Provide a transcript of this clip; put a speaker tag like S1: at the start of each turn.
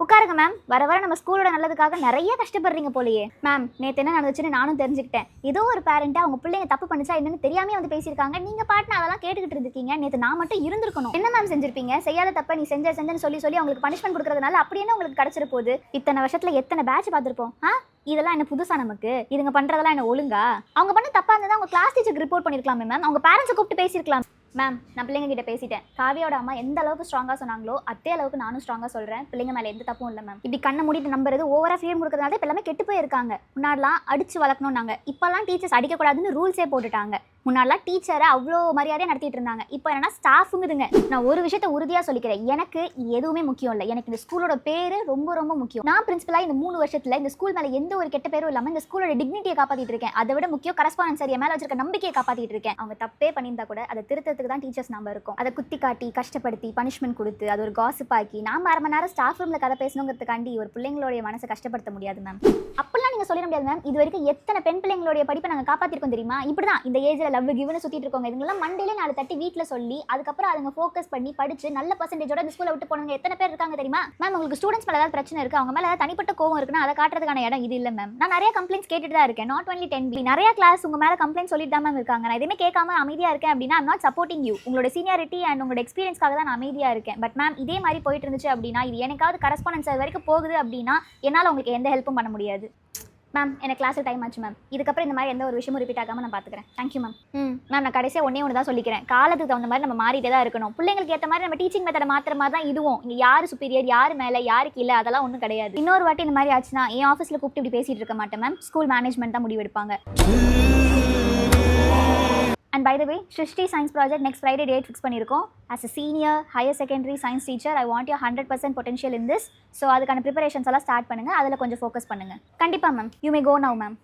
S1: உட்காருங்க மேம். வர வர நம்ம ஸ்கூலோட நல்லதுக்காக நிறைய கஷ்டப்படுறீங்க போலயே. மேம், நேற்று என்ன நடந்துச்சுன்னு நானும் தெரிஞ்சுக்கிட்டேன். ஏதோ ஒரு பேரண்ட்டு அவங்க பிள்ளைங்க தப்பு பண்ணிச்சா என்னன்னு தெரியாமே வந்து பேசியிருக்காங்க. நீங்கள் பாட்டுன்னு அதெல்லாம் கேட்டுக்கிட்டு இருந்திருக்கீங்க. நேற்று நான் மட்டும் இருந்திருக்கணும். என்ன மேம் செஞ்சிருப்பீங்க? செய்யாத தப்பை நீ செஞ்சேன்னு சொல்லி அவங்களுக்கு பனிஷ்மெண்ட் கொடுக்கறதுனால அப்படி என்ன உங்களுக்கு கிடைச்சிட போகுது? இத்தனை வருஷத்துல எத்தனை பேட்ச் பார்த்துருப்போம். இதெல்லாம் என்ன புதுசா நமக்கு? இதுங்க பண்றதெல்லாம் என்ன ஒழுங்கா? அவங்க பண்ண தப்பா இருந்தா அவங்க கிளாஸ் டீச்சருக்கு ரிப்போர்ட் பண்ணிருக்கலாமே மேம். அவங்க பேரண்ட்ஸை கூப்பிட்டு பேசியிருக்கலாம். மேம், நான் பிள்ளைங்க கிட்ட பேசிட்டேன். காவியோட அம்மா எந்த அளவுக்கு ஸ்ட்ராங்காக சொன்னாங்களோ அதே அளவுக்கு நானும் ஸ்ட்ராங்காக சொல்கிறேன். பிள்ளைங்க மேலே எந்த தப்பும் இல்லை மேம். இப்படி கண்ணை மூடிட்டு நம்புறது ஓவரா ஃப்ரீடம் கொடுக்கறதுனால இப்போ எல்லாமே கெட்டு போயிருக்காங்க. முன்னாடிலாம் அடிச்சு வளர்க்கணும் நாங்கள், இப்போல்லாம் டீச்சர்ஸ் அடிக்கக்கூடாதுன்னு ரூல்ஸே போட்டுட்டாங்க. முன்னாடிலாம் டீச்சரை அவ்வளோ மரியாதையாக நடத்திட்டு இருந்தாங்க. இப்போ என்னன்னா ஸ்டாஃபுங்குதுங்க. நான் ஒரு விஷயத்த உறுதியாக சொல்லிக்கிறேன், எனக்கு எதுவுமே முக்கியம் இல்லை. எனக்கு இந்த ஸ்கூலோட பேர் ரொம்ப ரொம்ப முக்கியம். நான் பிரின்சிபலாக இந்த 3 வருஷத்தில் இந்த ஸ்கூல் மேலே எந்த ஒரு கெட்ட பேரும் இல்லாமல் இந்த ஸ்கூலோட டிக்னிட்டியை காப்பாற்றிட்டு இருக்கேன். அதை விட முக்கியம் கரஸ்பாண்டன்ஸ் சரியா மேலே வச்சிருக்க நம்பிக்கையை காப்பாற்றிட்டு இருக்கேன். அவங்க தப்பே பண்ணியிருந்தா கூட அதை திருத்தத்துக்கு தான் டீச்சர்ஸ் நம்ம இருக்கும். அதை குத்தி காட்டி கஷ்டப்படுத்தி பனிஷ்மெண்ட் கொடுத்து அது ஒரு காசிப் ஆக்கி நாம 1/2 மணி நேரம் ஸ்டாஃப் ரூமில் கதை பேசணுங்கிறதுக்காண்டி ஒரு பிள்ளைங்களுடைய மனசை கஷ்டப்படுத்த முடியாது மேம். அப்படிலாம் நீங்கள் சொல்லிட முடியாது மேம். இது வரைக்கும் எத்தனை பெண் பிள்ளைங்களுடைய படிப்பை நாங்கள் காப்பாற்றிருக்கோம் தெரியுமா? இப்படி தான் இந்த ஏஜில் லவ் கிவ்னு சுற்றிட்டு இருக்கோங்க. இதுங்கெல்லாம் மண்டேலே 4 தட்டி வீட்டில் சொல்லி அதுக்கப்புறம் அதுங்க ஃபோக்கஸ் பண்ணி படிச்சு நல்ல பர்சன்டேஜோட இந்த ஸ்கூலை விட்டு போனவங்க எத்தனை பேர் இருக்காங்க தெரியுமா மேம்? உங்களுக்கு ஸ்டூடெண்ட்ஸ் மேலே ஏதாவது பிரச்சனை இருக்குது, அவங்க மேலே ஏதாவது தனிப்பட்ட கோவம் இருக்குன்னா அதை காட்டுறதுக்கான இடம் இது இல்லை மேம். நான் நிறைய கம்ப்ளைண்ட்ஸ் கேட்டுட்டு தான் இருக்கேன். நாட் ஒன்லி 10B, நிறைய கிளாஸ் உங்க மேலே கம்ப்ளைண்ட் சொல்லிட்டு தான் மேம் இருக்காங்க. நான் எதுவுமே கேட்காம அமைதியாக இருக்கேன் அப்படின்னா ஐம் நாட் சப்போர்ட்டிங் யூ. உங்களோட சீனியாரிட்டி அண்ட் உங்களோட எக்ஸ்பீரியன்ஸ்க்காக தான் நான் அமைதியாக இருக்கேன். பட் மேம், இதே மாதிரி போயிட்டு இருந்துச்சு அப்படின்னா இது எனக்காவது கரஸ்பாண்டன்ஸ் அது வரைக்கும் போகுது அப்படின்னா என்னால் உங்களுக்கு எந்த ஹெல்ப்பும் பண்ண முடியாது மேம். எனக்கு கிளாஸுக்கு டைம் ஆச்சு மேம். இதுக்கப்புறம் இந்த மாதிரி எந்த ஒரு விஷயமும் ரிப்பீட் ஆகாமல் நான் பார்த்துக்கிறேன். Thank you ma'am. மேம், நான் கடைசியாக ஒன்று தான் சொல்லிக்கிறேன். காலத்துக்கு தகுந்த மாதிரி நம்ம மாறிட்டே தான் இருக்கணும். பிள்ளைங்களுக்கு ஏற்ற மாதிரி நம்ம டீச்சிங் மெத்தடை மாற்றுற மாதிரி தான் இதுவும். இங்கே யார் சுப்பீரியர், யார் மேலே, யாருக்கு இல்லை, அதெல்லாம் ஒன்றும் கிடையாது. இன்னொரு வாட்டி இந்த மாதிரி ஆச்சுன்னா என் ஆஃபீஸில் கூப்பிட்டு இப்படி பேசிகிட்டு இருக்க மாட்டேன் மேம். ஸ்கூல் மேனேஜ்மெண்ட் தான் முடிவு எடுப்பாங்க. And by the way, Shrishti Science Project next Friday date fix பண்ணியிருக்கோம். As a senior higher secondary science teacher, I want your 100% potential in this. So அதுக்கான ப்ரிப்பரேஷன்ஸ் எல்லாம் ஸ்டார்ட் பண்ணுங்கள். அதில் கொஞ்சம் ஃபோக்கஸ் பண்ணுங்கள். கண்டிப்பாக ma'am. You may go now ma'am.